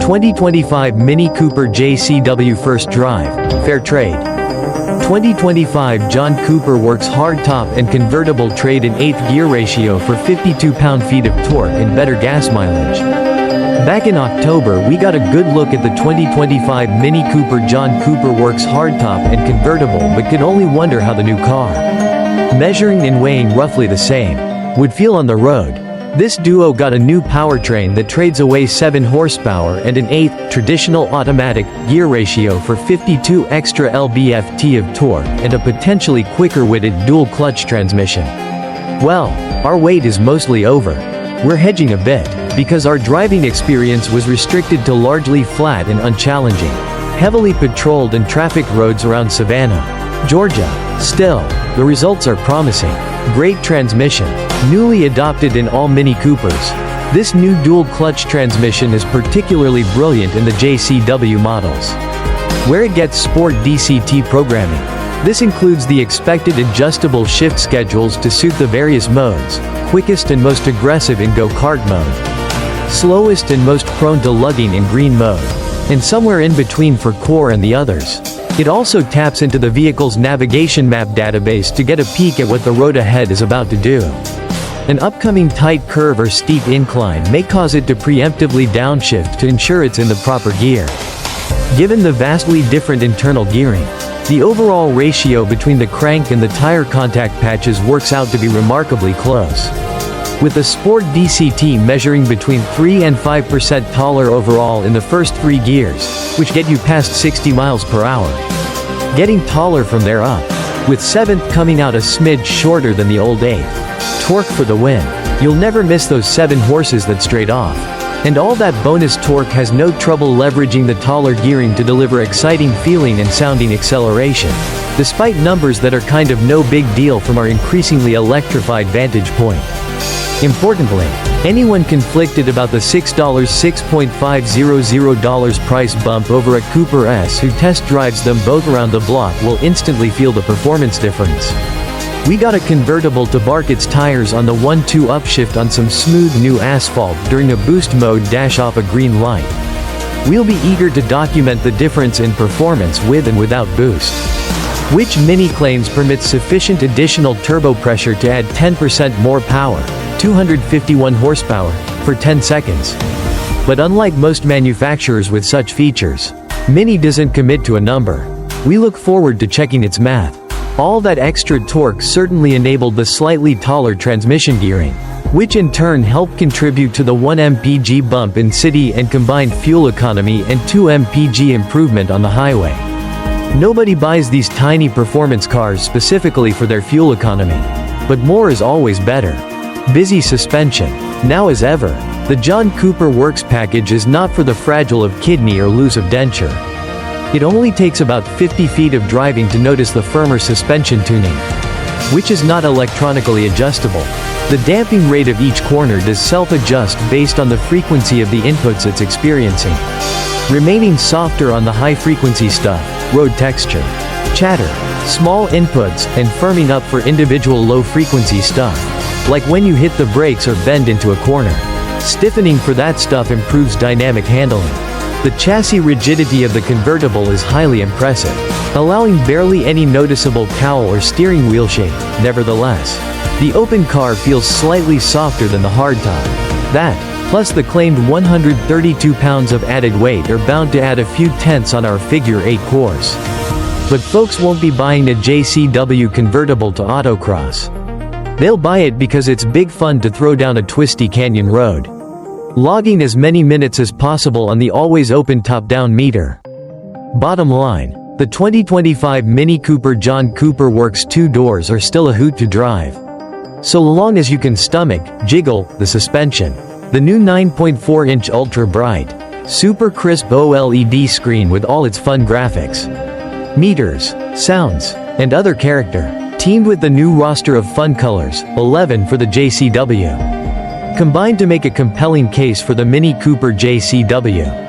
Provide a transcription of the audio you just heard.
2025 Mini Cooper JCW First Drive, Fair Trade. 2025 John Cooper works hardtop and convertible trade in 8th gear ratio for 52 pound-feet of torque and better gas mileage. Back in October we got a good look at the 2025 Mini Cooper John Cooper works hardtop and convertible, but could only wonder how the new car, measuring and weighing roughly the same, would feel on the road. This duo got a new powertrain that trades away 7 horsepower and an 8th traditional automatic gear ratio for 52 extra lb-ft of torque and a potentially quicker-witted dual-clutch transmission. Well, our wait is mostly over. We're hedging a bit, because our driving experience was restricted to largely flat and unchallenging, heavily patrolled and trafficked roads around Savannah, Georgia. Still, the results are promising. Great transmission, newly adopted in all Mini Coopers. This new dual-clutch transmission is particularly brilliant in the JCW models, where it gets Sport DCT programming. This includes the expected adjustable shift schedules to suit the various modes, quickest and most aggressive in Go-Kart mode, slowest and most prone to lugging in green mode, and somewhere in between for core and the others. It also taps into the vehicle's navigation map database to get a peek at what the road ahead is about to do. An upcoming tight curve or steep incline may cause it to preemptively downshift to ensure it's in the proper gear. Given the vastly different internal gearing, the overall ratio between the crank and the tire contact patches works out to be remarkably close, with the Sport DCT measuring between 3 and 5% taller overall in the first 3 gears, which get you past 60 miles per hour. Getting taller from there up, with 7th coming out a smidge shorter than the old 8th. Torque for the win. You'll never miss those 7 horses that straight off. And all that bonus torque has no trouble leveraging the taller gearing to deliver exciting feeling and sounding acceleration, despite numbers that are kind of no big deal from our increasingly electrified vantage point. Importantly, anyone conflicted about the $6.500 price bump over a Cooper S who test drives them both around the block will instantly feel the performance difference. We got a convertible to bark its tires on the 1-2 upshift on some smooth new asphalt during a boost mode dash off a green light. We'll be eager to document the difference in performance with and without boost, which Mini claims permits sufficient additional turbo pressure to add 10% more power, 251 horsepower, for 10 seconds. But unlike most manufacturers with such features, Mini doesn't commit to a number. We look forward to checking its math. All that extra torque certainly enabled the slightly taller transmission gearing, which in turn helped contribute to the 1 mpg bump in city and combined fuel economy and 2 mpg improvement on the highway. Nobody buys these tiny performance cars specifically for their fuel economy, but more is always better. Busy suspension. Now as ever, the John Cooper Works package is not for the fragile of kidney or loose of denture. It only takes about 50 feet of driving to notice the firmer suspension tuning, which is not electronically adjustable. The damping rate of each corner does self-adjust based on the frequency of the inputs it's experiencing, remaining softer on the high-frequency stuff, road texture, chatter, small inputs, and firming up for individual low-frequency stuff, like when you hit the brakes or bend into a corner. Stiffening for that stuff improves dynamic handling. The chassis rigidity of the convertible is highly impressive, allowing barely any noticeable cowl or steering wheel shape. Nevertheless, the open car feels slightly softer than the hardtop. That, plus the claimed 132 pounds of added weight are bound to add a few tenths on our figure 8 course. But folks won't be buying a JCW convertible to autocross. They'll buy it because it's big fun to throw down a twisty canyon road, logging as many minutes as possible on the always open top-down meter. Bottom line, the 2025 Mini Cooper John Cooper Works 2 doors are still a hoot to drive, so long as you can stomach, jiggle, the suspension. The new 9.4-inch ultra-bright, super crisp OLED screen with all its fun graphics, meters, sounds, and other character, teamed with the new roster of fun colors, 11 for the JCW, combined to make a compelling case for the Mini Cooper JCW.